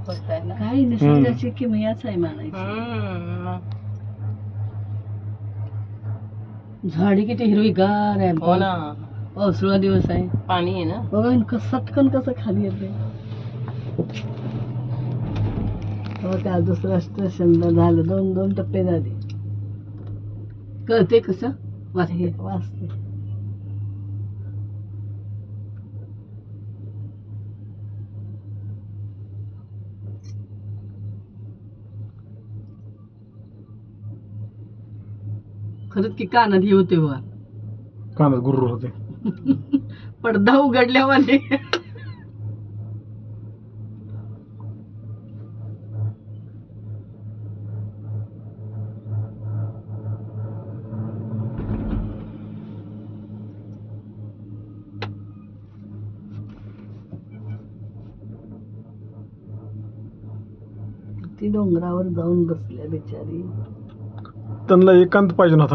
दाखवताय ना. काही निसर्गाची किमयाच आहे म्हणायची. झाडी किती हिरवीगार आहे. हो ना, पावसाळा दिवस आहे. पाणी आहे ना. बघा सटकन कसं खाली येते. त्या दुसरं स्टेशन झालं. 2 टप्पे झाले. कळते कसं वाचते वाचते. खरंच की कानात हे होते बघा. कानात गुर्र होते. पडदा उघडल्यामध्ये. ती डोंगरावर जाऊन बसल्या बिचारी. त्यांना एकांत पाहिजे नव्हता ना.